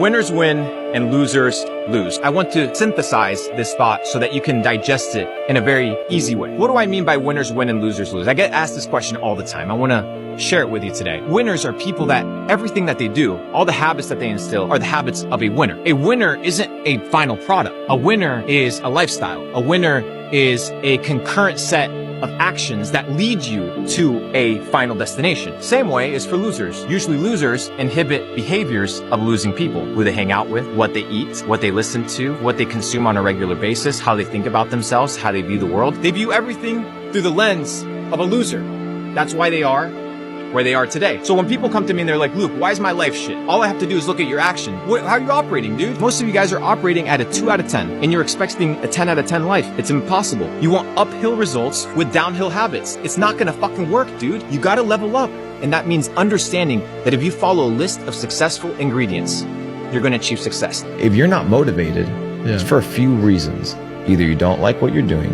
Winners win and losers lose. I want to synthesize this thought so that you can digest it in a very easy way. What do I mean by winners win and losers lose? I get asked this question all the time. I want to share it with you today. Winners are people that everything that they do, all the habits that they instill are the habits of a winner. A winner isn't a final product. A winner is a lifestyle. A winner is a concurrent set of actions that lead you to a final destination. Same way is for losers. Usually losers inhibit behaviors of losing people. Who they hang out with, what they eat, what they listen to, what they consume on a regular basis, how they think about themselves, how they view the world. They view everything through the lens of a loser. That's why they are where they are today. So when people come to me and they're like, Luke, why is my life shit? All I have to do is look at your action. How are you operating, dude? Most of you guys are operating at a 2 out of 10 and you're expecting a 10 out of 10 life. It's impossible. You want uphill results with downhill habits. It's not gonna fucking work, dude. You gotta level up. And that means understanding that if you follow a list of successful ingredients, you're gonna achieve success. If you're not motivated, it's for a few reasons. Either you don't like what you're doing,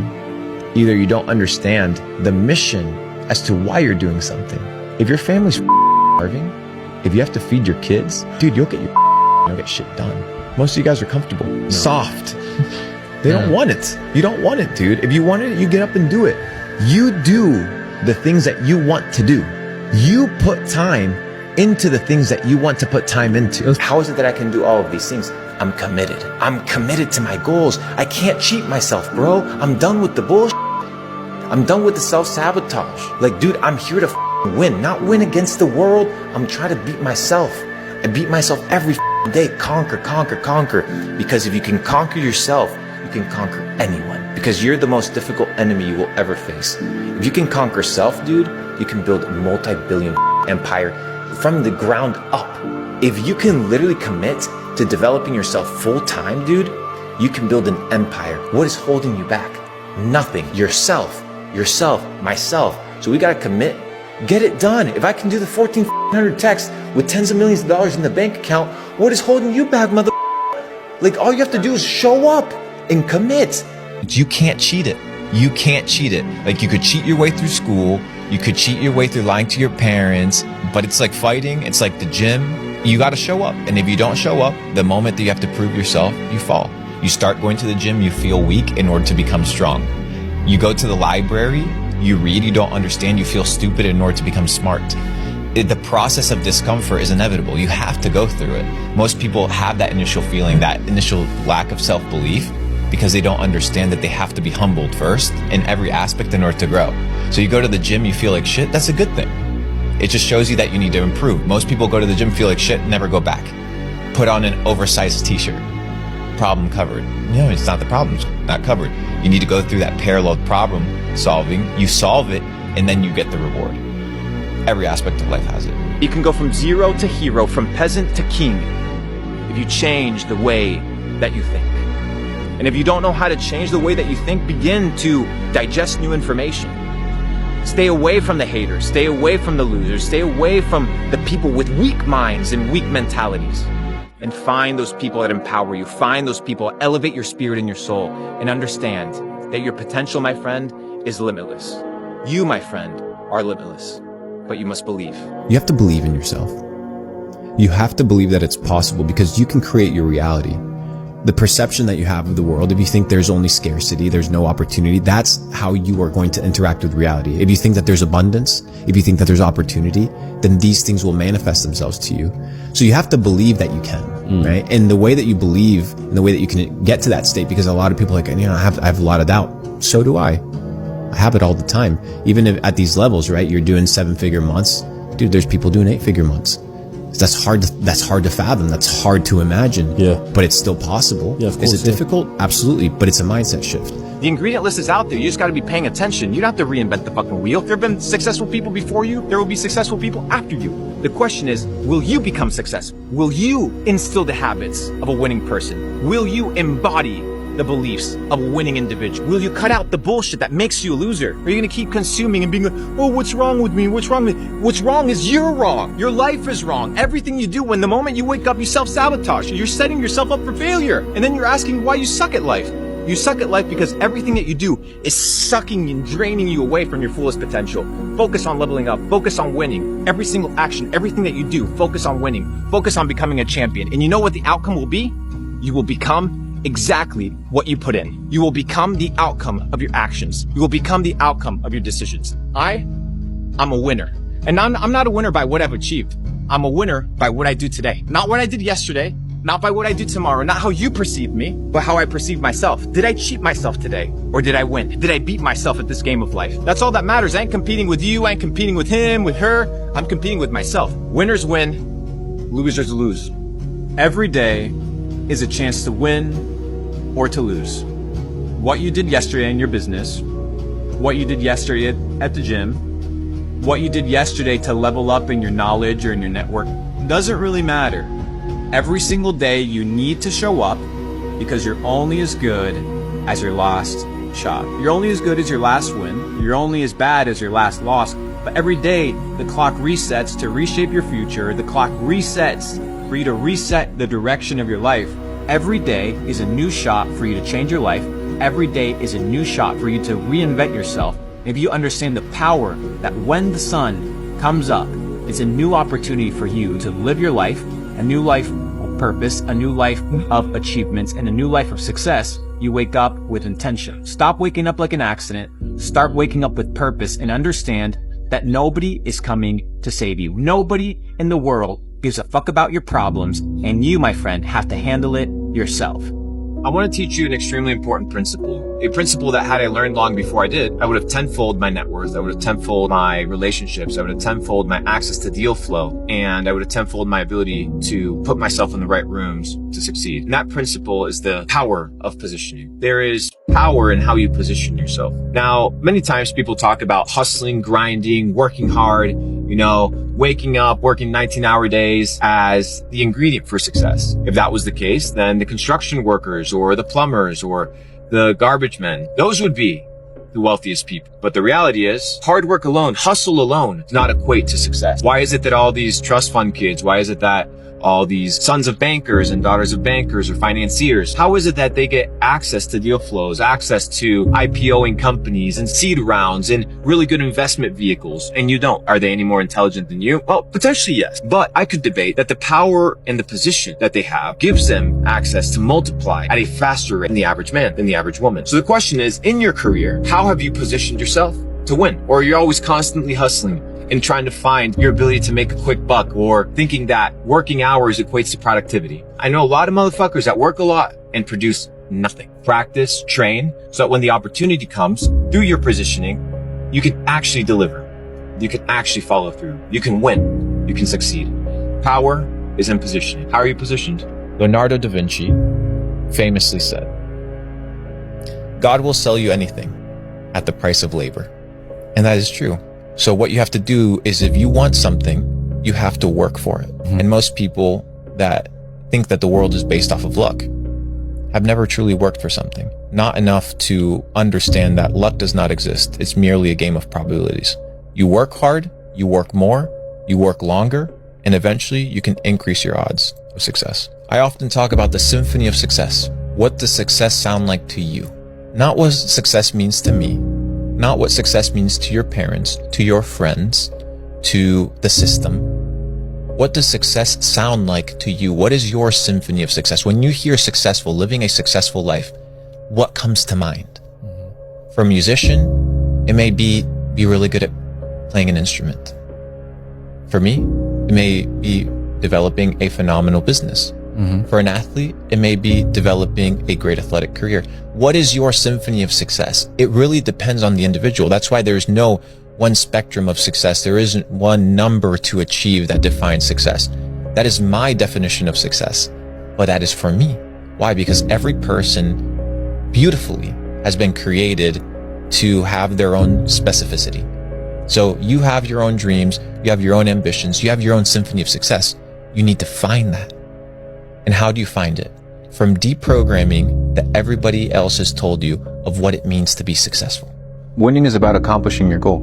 either you don't understand the mission as to why you're doing something. If your family's starving, if you have to feed your kids, dude, you'll get shit done. Most of you guys are comfortable, soft. They don't want it. You don't want it, dude. If you want it, you get up and do it. You do the things that you want to do. You put time into the things that you want to put time into. How is it that I can do all of these things? I'm committed. I'm committed to my goals. I can't cheat myself, bro. I'm done with the bullshit. I'm done with the self-sabotage. Like, dude, I'm here to win, not win against the world. I'm trying to beat myself. I beat myself every day. Conquer. Because if you can conquer yourself, you can conquer anyone. Because you're the most difficult enemy you will ever face. If you can conquer self, dude, you can build a multi-billion empire from the ground up. If you can literally commit to developing yourself full-time, dude, you can build an empire. What is holding you back? Nothing. Yourself, myself. So we gotta commit. Get it done. If I can do the 1,400 texts with tens of millions of dollars in the bank account, what is holding you back, mother? Like, all you have to do is show up and commit. You can't cheat it. You can't cheat it. Like, you could cheat your way through school. You could cheat your way through lying to your parents, but it's like fighting. It's like the gym. You got to show up. And if you don't show up, the moment that you have to prove yourself, you fall. You start going to the gym, you feel weak in order to become strong. You go to the library, you read, you don't understand, you feel stupid in order to become smart. The process of discomfort is inevitable. You have to go through it. Most people have that initial feeling, that initial lack of self-belief, because they don't understand that they have to be humbled first in every aspect in order to grow. So you go to the gym, you feel like shit, that's a good thing. It just shows you that you need to improve. Most people go to the gym, feel like shit, never go back. Put on an oversized t-shirt. Problem covered. No, it's not the problem, it's not covered. You need to go through that parallel problem solving. You solve it, and then you get the reward. Every aspect of life has it. You can go from zero to hero, from peasant to king, if you change the way that you think. And if you don't know how to change the way that you think, begin to digest new information. Stay away from the haters, stay away from the losers, stay away from the people with weak minds and weak mentalities. And find those people that empower you. Find those people, elevate your spirit and your soul, and understand that your potential, my friend, is limitless. You, my friend, are limitless, but you must believe. You have to believe in yourself. You have to believe that it's possible, because you can create your reality. The perception that you have of the world, if you think there's only scarcity, there's no opportunity, that's how you are going to interact with reality. If you think that there's abundance, if you think that there's opportunity, then these things will manifest themselves to you. So you have to believe that you can, right? And the way that you believe, and the way that you can get to that state, because a lot of people are like, I have a lot of doubt. So do I. I have it all the time. Even if at these levels, right? You're doing 7-figure months. Dude, there's people doing 8-figure months. That's hard to fathom. That's hard to imagine. Yeah. But it's still possible. Yeah, of course. Is it difficult? Absolutely. But it's a mindset shift. The ingredient list is out there. You just got to be paying attention. You don't have to reinvent the fucking wheel. There have been successful people before you. There will be successful people after you. The question is, will you become successful? Will you instill the habits of a winning person? Will you embody the beliefs of a winning individual? Will you cut out the bullshit that makes you a loser? Or are you going to keep consuming and being like, oh, what's wrong with me? What's wrong with me? What's wrong is you're wrong. Your life is wrong. Everything you do, when the moment you wake up, you self-sabotage. You're setting yourself up for failure. And then you're asking why you suck at life. You suck at life because everything that you do is sucking and draining you away from your fullest potential. Focus on leveling up. Focus on winning. Every single action, everything that you do, focus on winning. Focus on becoming a champion. And you know what the outcome will be? You will become exactly what you put in. You will become the outcome of your actions. You will become the outcome of your decisions. I'm a winner. And I'm not a winner by what I've achieved. I'm a winner by what I do today. Not what I did yesterday, not by what I do tomorrow, not how you perceive me, but how I perceive myself. Did I cheat myself today? Or did I win? Did I beat myself at this game of life? That's all that matters. I ain't competing with you. I ain't competing with him, with her. I'm competing with myself. Winners win, losers lose. Every day is a chance to win or to lose. What you did yesterday in your business, what you did yesterday at the gym, what you did yesterday to level up in your knowledge or in your network doesn't really matter. Every single day you need to show up because you're only as good as your last shot. You're only as good as your last win. You're only as bad as your last loss. But every day the clock resets to reshape your future. The clock resets for you to reset the direction of your life. Every day is a new shot for you to change your life. Every day is a new shot for you to reinvent yourself. If you understand the power that when the sun comes up, it's a new opportunity for you to live your life, a new life of purpose, a new life of achievements, and a new life of success, you wake up with intention. Stop waking up like an accident. Start waking up with purpose and understand that nobody is coming to save you. Nobody in the world gives a fuck about your problems, and you, my friend, have to handle it yourself. I want to teach you an extremely important principle, a principle that had I learned long before I did, I would have tenfold my net worth, I would have tenfold my relationships, I would have tenfold my access to deal flow, and I would have tenfold my ability to put myself in the right rooms to succeed. And that principle is the power of positioning. There is power in how you position yourself. Now, many times people talk about hustling, grinding, working hard, waking up, working 19-hour days as the ingredient for success. If that was the case, then the construction workers or the plumbers or the garbage men, those would be the wealthiest people. But the reality is, hard work alone, hustle alone, does not equate to success. Why is it that all these trust fund kids, why is it that all these sons of bankers and daughters of bankers or financiers, how is it that they get access to deal flows, access to IPOing companies and seed rounds and really good investment vehicles, and you don't? Are they any more intelligent than you? Well, potentially yes. But I could debate that the power and the position that they have gives them access to multiply at a faster rate than the average man, than the average woman. So the question is, in your career, how have you positioned yourself to win? Or you're always constantly hustling and trying to find your ability to make a quick buck, or thinking that working hours equates to productivity. I know a lot of motherfuckers that work a lot and produce nothing. Practice, train, so that when the opportunity comes, through your positioning, you can actually deliver. You can actually follow through. You can win. You can succeed. Power is in positioning. How are you positioned? Leonardo da Vinci famously said, "God will sell you anything at the price of labor." And that is true. So what you have to do is, if you want something, you have to work for it. And most people that think that the world is based off of luck have never truly worked for something. Not enough to understand that luck does not exist. It's merely a game of probabilities. You work hard, you work more, you work longer, and eventually you can increase your odds of success. I often talk about the symphony of success. What does success sound like to you? Not what success means to me. Not what success means to your parents, to your friends, to the system. What does success sound like to you? What is your symphony of success? When you hear successful, living a successful life, what comes to mind? For a musician, it may be really good at playing an instrument. For me, it may be developing a phenomenal business. For an athlete, it may be developing a great athletic career. What is your symphony of success? It really depends on the individual. That's why there's no one spectrum of success. There isn't one number to achieve that defines success. That is my definition of success, but that is for me. Why? Because every person beautifully has been created to have their own specificity. So you have your own dreams, you have your own ambitions, you have your own symphony of success. You need to find that. And how do you find it? From deprogramming that everybody else has told you of what it means to be successful. Winning is about accomplishing your goal.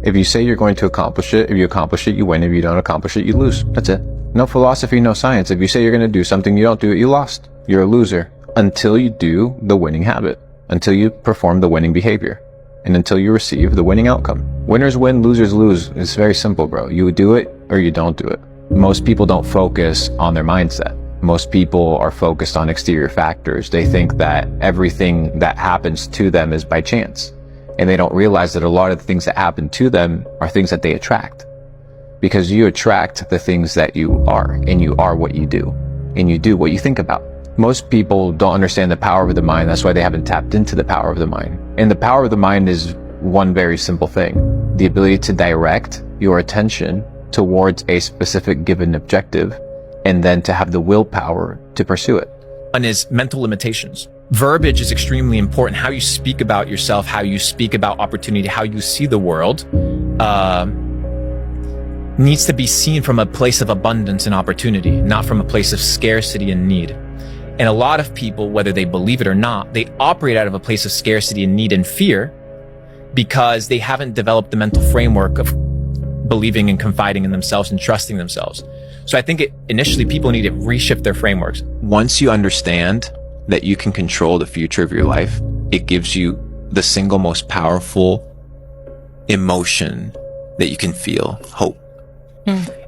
If you say you're going to accomplish it, if you accomplish it, you win. If you don't accomplish it, you lose. That's it. No philosophy, no science. If you say you're going to do something, you don't do it, you lost. You're a loser. until you do the winning habit, until you perform the winning behavior, and until you receive the winning outcome. Winners win, losers lose. It's very simple, bro. You do it or you don't do it. Most people don't focus on their mindset. Most people are focused on exterior factors. They think that everything that happens to them is by chance. And they don't realize that a lot of the things that happen to them are things that they attract. Because you attract the things that you are, and you are what you do, and you do what you think about. Most people don't understand the power of the mind. That's why they haven't tapped into the power of the mind. And the power of the mind is one very simple thing: the ability to direct your attention towards a specific given objective, and then to have the willpower to pursue it. One is mental limitations. Verbiage is extremely important. How you speak about yourself, how you speak about opportunity, how you see the world, needs to be seen from a place of abundance and opportunity, not from a place of scarcity and need. And a lot of people, whether they believe it or not, they operate out of a place of scarcity and need and fear because they haven't developed the mental framework of believing and confiding in themselves and trusting themselves. So I think initially people need to reshift their frameworks. Once you understand that you can control the future of your life, it gives you the single most powerful emotion that you can feel: hope.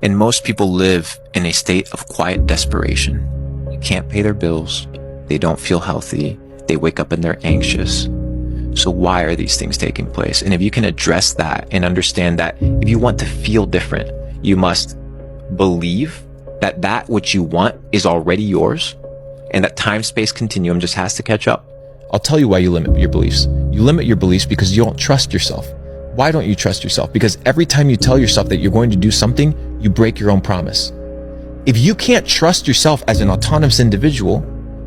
And most people live in a state of quiet desperation. They can't pay their bills. They don't feel healthy. They wake up and they're anxious. So why are these things taking place? And if you can address that and understand that if you want to feel different, you must believe that that which you want is already yours, and that time-space continuum just has to catch up. I'll tell you why you limit your beliefs. You limit your beliefs because you don't trust yourself. Why don't you trust yourself? Because every time you tell yourself that you're going to do something, you break your own promise. If you can't trust yourself as an autonomous individual,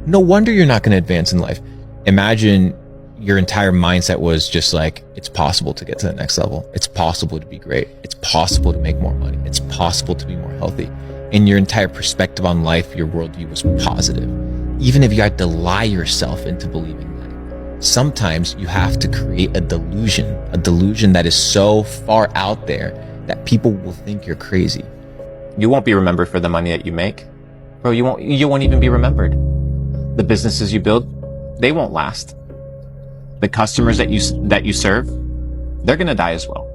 no wonder you're not going to advance in life. Imagine your entire mindset was just like, it's possible to get to the next level. It's possible to be great. It's possible to make more money. It's possible to be more healthy. And your entire perspective on life, your worldview was positive. Even if you had to lie yourself into believing that. Sometimes you have to create a delusion that is so far out there that people will think you're crazy. You won't be remembered for the money that you make. Bro, you won't even be remembered. The businesses you build, they won't last. The customers that you serve, they're gonna die as well.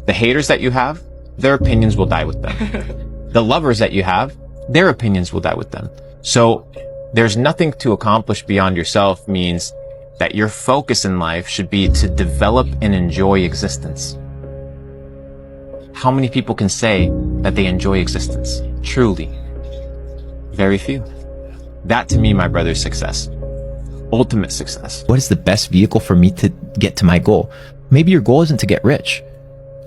The haters that you have, their opinions will die with them. The lovers that you have, their opinions will die with them. So there's nothing to accomplish beyond yourself means that your focus in life should be to develop and enjoy existence. How many people can say that they enjoy existence? Truly. Very few. That to me, my brother, is success. Ultimate success. What is the best vehicle for me to get to my goal? Maybe your goal isn't to get rich.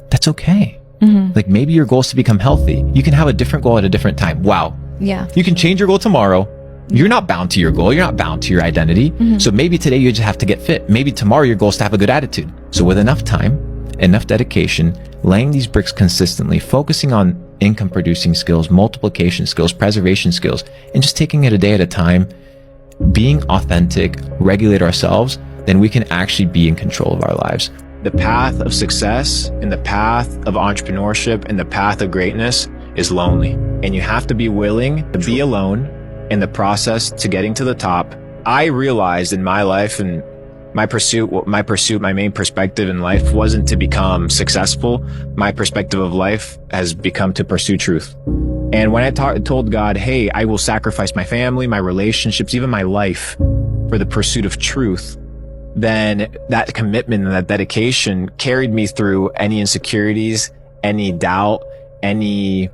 That's okay. Like maybe your goal is to become healthy. You can have a different goal at a different time. Wow. Yeah. You can change your goal tomorrow. You're not bound to your goal. You're not bound to your identity. So maybe today you just have to get fit. Maybe tomorrow your goal is to have a good attitude. So with enough time, enough dedication, laying these bricks consistently, focusing on income producing skills, multiplication skills, preservation skills, and just taking it a day at a time, being authentic, regulate ourselves, then we can actually be in control of our lives. The path of success and the path of entrepreneurship and the path of greatness is lonely. And you have to be willing to be alone in the process to getting to the top. I realized in my life and my main perspective in life wasn't to become successful. My perspective of life has become to pursue truth. And when I told God, hey, I will sacrifice my family, my relationships, even my life for the pursuit of truth, then that commitment and that dedication carried me through any insecurities, any doubt, any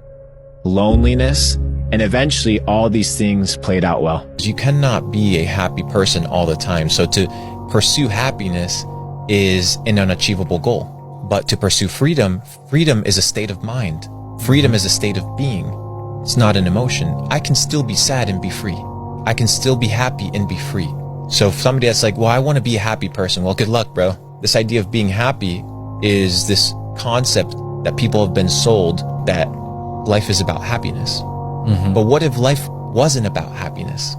loneliness. And eventually all these things played out well. You cannot be a happy person all the time. So to pursue happiness is an unachievable goal. But to pursue freedom is a state of mind. Freedom is a state of being. It's not an emotion. I can still be sad and be free. I can still be happy and be free. So if somebody that's like, well, I want to be a happy person. Well, good luck, bro. This idea of being happy is this concept that people have been sold that life is about happiness. But what if life wasn't about happiness?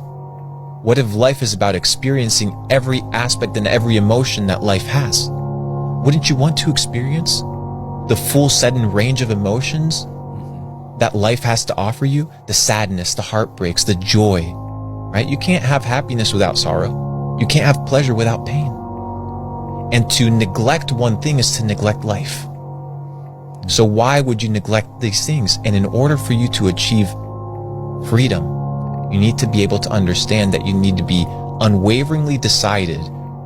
What if life is about experiencing every aspect and every emotion that life has? Wouldn't you want to experience the full set and range of emotions that life has to offer you? The sadness, the heartbreaks, the joy. right? You can't have happiness without sorrow. You can't have pleasure without pain. And to neglect one thing is to neglect life. So why would you neglect these things? And in order for you to achieve freedom, you need to be able to understand that you need to be unwaveringly decided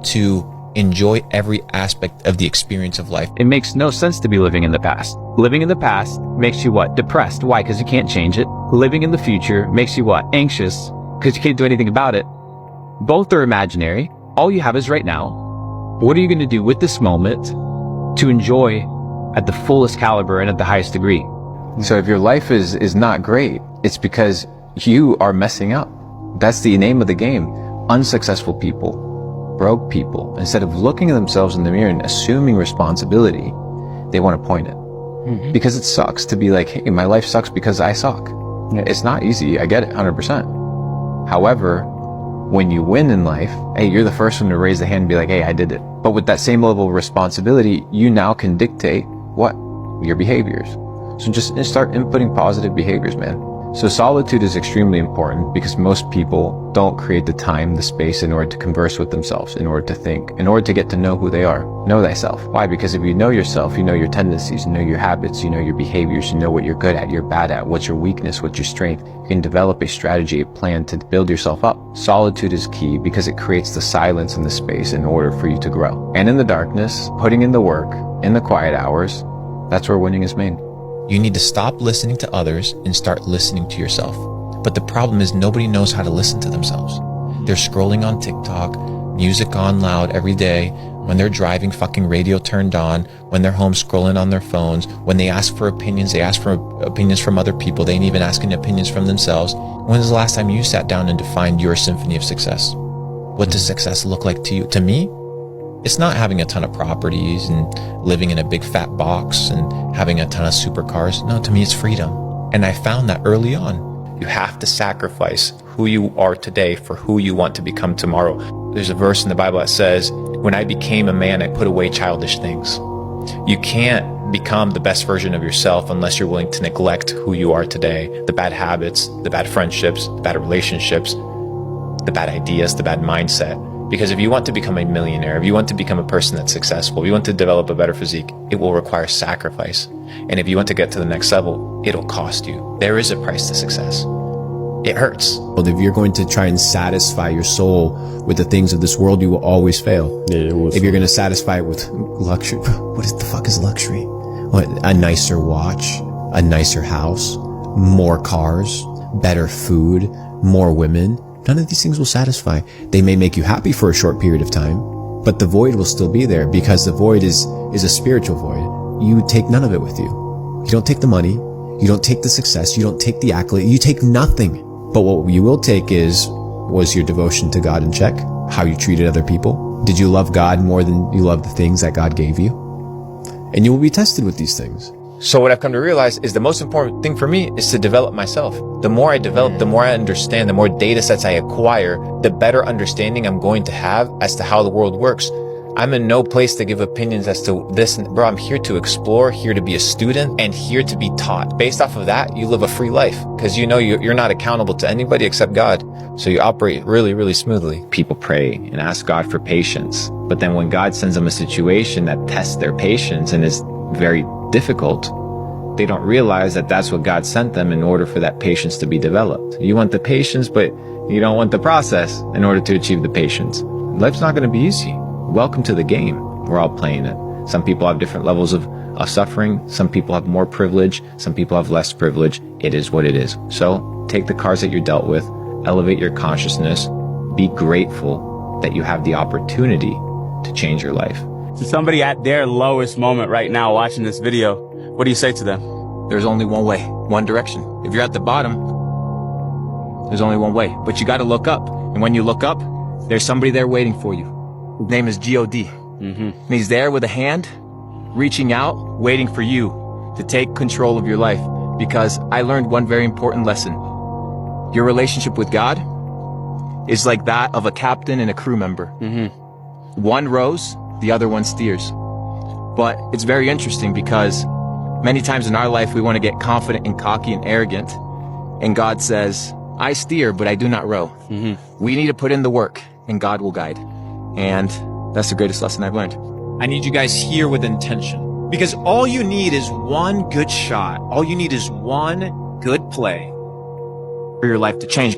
to enjoy every aspect of the experience of life. It makes no sense to be living in the past. Living in the past makes you what? Depressed. Why? Because you can't change it. Living in the future makes you what? Anxious. Because you can't do anything about it. Both are imaginary. All you have is right now. What are you going to do with this moment to enjoy at the fullest caliber and at the highest degree? So if your life is not great, it's because you are messing up. That's the name of the game. Unsuccessful people, broke people, instead of looking at themselves in the mirror and assuming responsibility, they want to point it. Because it sucks to be like, hey, my life sucks because I suck. It's not easy. I get it 100%. However, when you win in life, hey, you're the first one to raise the hand and be like, hey, I did it. But with that same level of responsibility, you now can dictate what? Your behaviors. So just start inputting positive behaviors, man. So solitude is extremely important because most people don't create the time, the space in order to converse with themselves, in order to think, in order to get to know who they are. Know thyself. Why? Because if you know yourself, you know your tendencies, you know your habits, you know your behaviors, you know what you're good at, you're bad at, what's your weakness, what's your strength. You can develop a strategy, a plan to build yourself up. Solitude is key because it creates the silence and the space in order for you to grow. And in the darkness, putting in the work, in the quiet hours, that's where winning is made. You need to stop listening to others and start listening to yourself. But the problem is nobody knows how to listen to themselves. They're scrolling on TikTok, music on loud every day, when they're driving, fucking radio turned on, when they're home scrolling on their phones, when they ask for opinions, they ask for opinions from other people, they ain't even asking opinions from themselves. When was the last time you sat down and defined your symphony of success? What does success look like to you? To me, it's not having a ton of properties and living in a big fat box and having a ton of supercars. No, to me, it's freedom. And I found that early on. You have to sacrifice who you are today for who you want to become tomorrow. There's a verse in the Bible that says, when I became a man, I put away childish things. You can't become the best version of yourself unless you're willing to neglect who you are today, the bad habits, the bad friendships, the bad relationships, the bad ideas, the bad mindset. Because if you want to become a millionaire, if you want to become a person that's successful, if you want to develop a better physique, it will require sacrifice. And if you want to get to the next level, it'll cost you. There is a price to success. It hurts. If you're going to try and satisfy your soul with the things of this world, you will always fail. If you're going to satisfy it with luxury, what the fuck is luxury? What, a nicer watch, a nicer house, more cars, better food, more women. None of these things will satisfy. They may make you happy for a short period of time, but the void will still be there because the void is a spiritual void. You take none of it with you. You don't take the money. You don't take the success. You don't take the accolade. You take nothing. But what you will take was your devotion to God in check, how you treated other people. Did you love God more than you love the things that God gave you? And you will be tested with these things. So what I've come to realize is the most important thing for me is to develop myself. The more I develop, the more I understand, the more data sets I acquire, the better understanding I'm going to have as to how the world works. I'm in no place to give opinions as to this. Bro, I'm here to explore, here to be a student, and here to be taught. Based off of that, you live a free life because you know you're not accountable to anybody except God. So you operate really, really smoothly. People pray and ask God for patience. But then when God sends them a situation that tests their patience and is very difficult, they don't realize that that's what God sent them in order for that patience to be developed. You want the patience, but you don't want the process in order to achieve the patience. Life's not going to be easy. Welcome to the game. We're all playing it. Some people have different levels of suffering. Some people have more privilege. Some people have less privilege. It is what it is. So take the cards that you're dealt with, elevate your consciousness, be grateful that you have the opportunity to change your life. To somebody at their lowest moment right now watching this video, what do you say to them? There's only one way, one direction. If you're at the bottom, there's only one way. But you got to look up. And when you look up, there's somebody there waiting for you. His name is G.O.D. And he's there with a hand, reaching out, waiting for you to take control of your life. Because I learned one very important lesson. Your relationship with God is like that of a captain and a crew member. One rows, the other one steers. But it's very interesting because many times in our life we want to get confident and cocky and arrogant. And God says, I steer, but I do not row. We need to put in the work, and God will guide. And that's the greatest lesson I've learned. I need you guys here with intention, because all you need is one good shot. All you need is one good play for your life to change.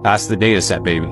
That's the data set, baby.